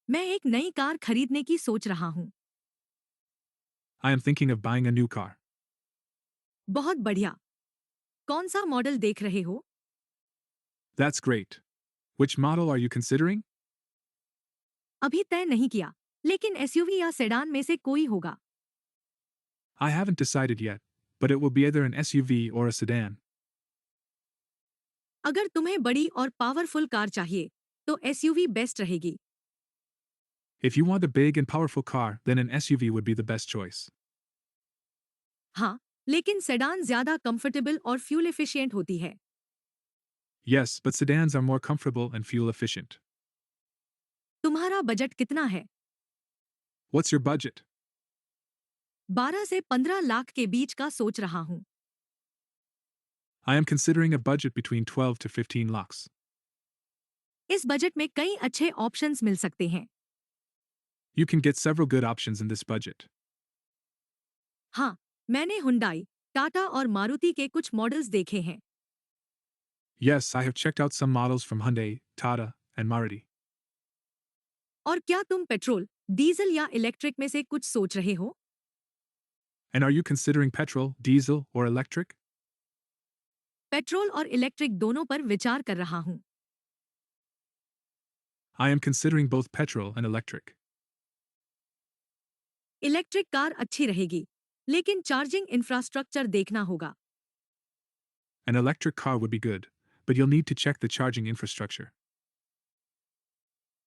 मैं एक नई कार खरीदने की सोच रहा हूँ। I am thinking of buying a new car. बहुत बढ़िया। कौन सा मॉडल देख रहे हो? That's great. Which model are you considering? अभी तय नहीं किया, लेकिन एसयूवी या सेडान में से कोई होगा। I haven't decided yet, but it will be either an SUV or a sedan. अगर तुम्हें बड़ी और पावरफुल कार चाहिए, तो एसयूवी बेस्ट रहेगी। If you want a big and powerful car, then an SUV would be the best choice. हाँ, लेकिन sedan ज्यादा कंफर्टेबल और फ्यूल एफिशिएंट होती है। Yes, but sedans are more comfortable and fuel efficient. तुम्हारा budget कितना है? What's your budget? 12 से 15 लाख के बीच का सोच रहा हूँ। I am considering a budget between 12 to 15 lakhs. इस बजट में कई अच्छे ऑप्शंस मिल सकते हैं। You can get several good options in this budget. हाँ, मैंने हुंडाई, टाटा और मारुति के कुछ मॉडल्स देखे हैं। Yes, I have checked out some models from Hyundai, Tata, and Maruti. और क्या तुम पेट्रोल, डीजल या इलेक्ट्रिक में से कुछ सोच रहे हो? And are you considering petrol, diesel, or electric? Petrol और इलेक्ट्रिक दोनों पर विचार कर रहा हूँ। I am considering both petrol and electric. Electric car अच्छी रहेगी, लेकिन चार्जिंग इंफ्रास्ट्रक्चर देखना होगा। An electric car would be good, but you'll need to check the charging infrastructure.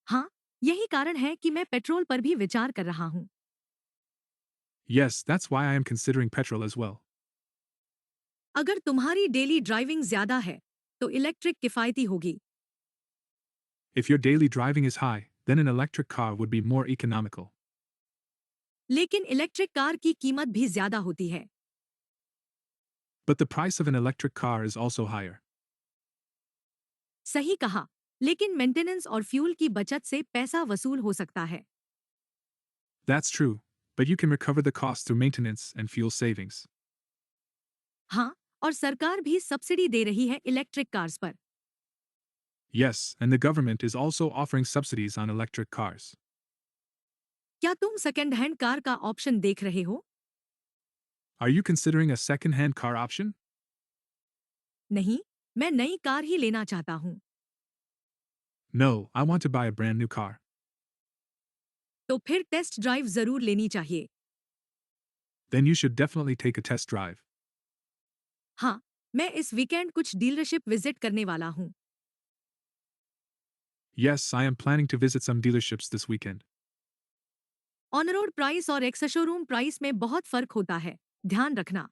हाँ, यही कारण है कि मैं पेट्रोल पर भी विचार कर रहा हूँ। Yes, that's why I am considering petrol as well. अगर तुम्हारी डेली ड्राइविंग ज्यादा है, तो इलेक्ट्रिक किफायती होगी। If your daily driving is high, then an electric car would be more economical. लेकिन इलेक्ट्रिक कार की कीमत भी ज्यादा होती है। But the price of an electric car is also higher. सही कहा, लेकिन मेंटेनेंस और फ्यूल की बचत से पैसा वसूल हो सकता है। That's true, but you can recover the cost through maintenance and fuel savings. हाँ, और सरकार भी सब्सिडी दे रही है इलेक्ट्रिक कार्स पर। Yes, and the government is also offering subsidies on electric cars. क्या तुम सेकेंड हैंड कार का ऑप्शन देख रहे हो? Are you considering a second hand car option? नहीं, मैं नई कार ही लेना चाहता हूँ। No, I want to buy a brand new car. तो फिर टेस्ट ड्राइव जरूर लेनी चाहिए। Then you should definitely take a test drive. हाँ, मैं इस वीकेंड कुछ डीलरशिप विजिट करने वाला हूँ। Yes, I am planning to visit some dealerships this weekend. On road price और एक्स शोरूम प्राइस में बहुत फर्क होता है, ध्यान रखना।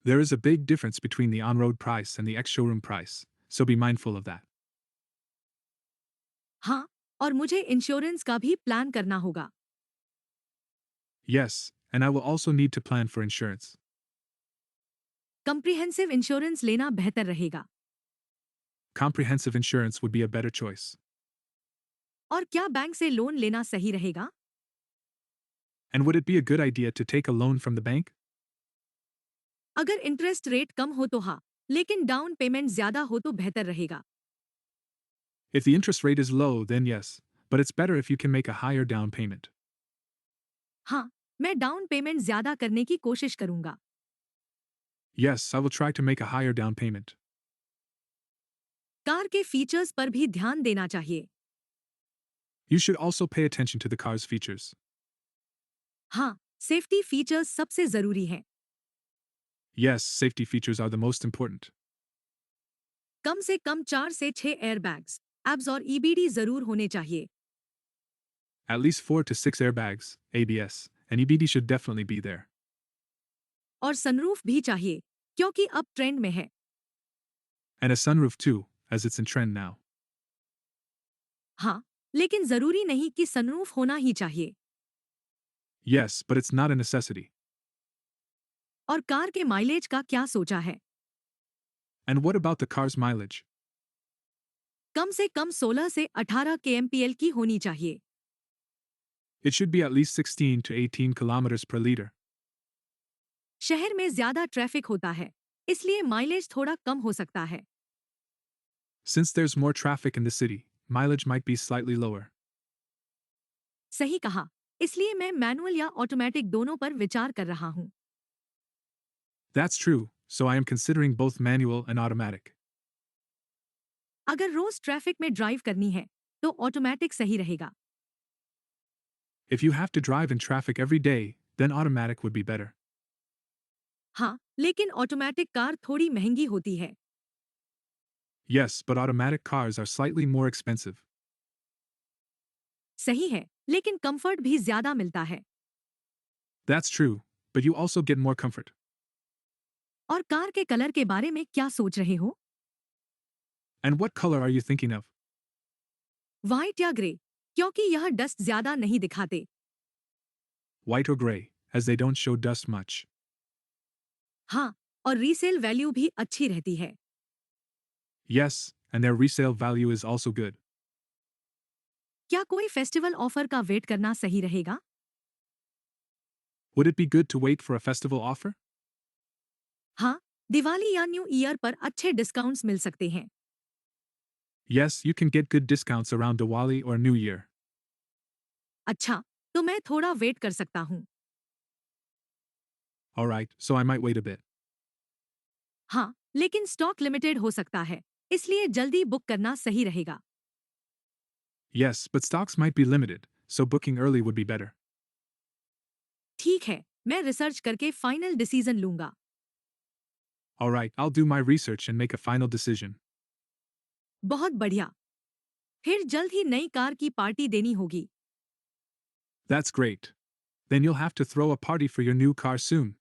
There is a big difference between the on road price and the ex showroom price, so be mindful of that. हाँ, और मुझे इंश्योरेंस का भी प्लान करना होगा। Yes, and I will also need to plan for insurance. Comprehensive insurance लेना बेहतर रहेगा। Comprehensive insurance would be a better choice. और क्या बैंक से लोन लेना सही रहेगा? And would it be a good idea to take a loan from the bank? अगर इंटरेस्ट रेट कम हो तो हाँ, लेकिन डाउन पेमेंट ज्यादा हो तो बेहतर रहेगा। If the interest rate is low, then yes, but it's better if you can make a higher down payment. हाँ, मैं डाउन पेमेंट ज्यादा करने की कोशिश करूंगा। Yes, I will try to make a higher down payment. Car के features पर भी ध्यान देना चाहिए। You should also pay attention to the car's features. हाँ, सेफ्टी फीचर्स सबसे जरूरी हैं। Yes, safety features are the most important. कम से कम 4 से 6 एयरबैग्स, एब्स और ईबीडी जरूर होने चाहिए। At least 4 to 6 airbags, ABS, and EBD should definitely be there. और सनरूफ भी चाहिए, क्योंकि अब ट्रेंड में है। And a sunroof too, as it's in trend now. हाँ, लेकिन जरूरी नहीं कि सनरूफ होना ही चाहिए। Yes, but it's not a necessity. और कार के माइलेज का क्या सोचा है? And what about the car's mileage? कम से कम 16 से 18 kmpl की होनी चाहिए। It should be at least 16 to 18 kilometers per liter. शहर में ज्यादा ट्रैफिक होता है, इसलिए माइलेज थोड़ा कम हो सकता है। Since there's more traffic in the city, mileage might be slightly lower. सही कहा। इसलिए मैं मैनुअल या ऑटोमेटिक दोनों पर विचार कर रहा हूँ। That's true, so I am considering both manual and automatic. अगर रोज ट्रैफिक में ड्राइव करनी है तो ऑटोमेटिक सही रहेगा। If you have to drive in traffic every day, then automatic would be better. हाँ, लेकिन ऑटोमेटिक कार थोड़ी महंगी होती है। Yes, but automatic cars are slightly more expensive. सही है, लेकिन कंफर्ट भी ज्यादा मिलता है। That's true, but you also get more comfort. और कार के कलर के बारे में क्या सोच रहे हो? And what color are you thinking of? White या ग्रे? क्योंकि यह डस्ट ज्यादा नहीं दिखाते। White or gray, as they don't show dust much. हाँ, और रीसेल वैल्यू भी अच्छी रहती है। Yes, and their resale value is also good. क्या कोई फेस्टिवल ऑफर का वेट करना सही रहेगा? Would it be good to wait for a festival offer? हाँ, दिवाली या न्यू ईयर पर अच्छे डिस्काउंट्स मिल सकते हैं। Yes, you can get good discounts around Diwali or New Year. अच्छा, तो मैं थोड़ा वेट कर सकता हूँ। Alright, so I might wait a bit. हाँ, लेकिन स्टॉक लिमिटेड हो सकता है, इसलिए जल्दी बुक करना सही रहेगा। Yes, but stocks might be limited, so booking early would be better. ठीक है, मैं रिसर्च करके फाइनल डिसीजन लूंगा। Alright, I'll do my research and make a final decision. बहुत बढ़िया। फिर जल्द ही नई कार की पार्टी देनी होगी। That's great. Then you'll have to throw a party for your new car soon.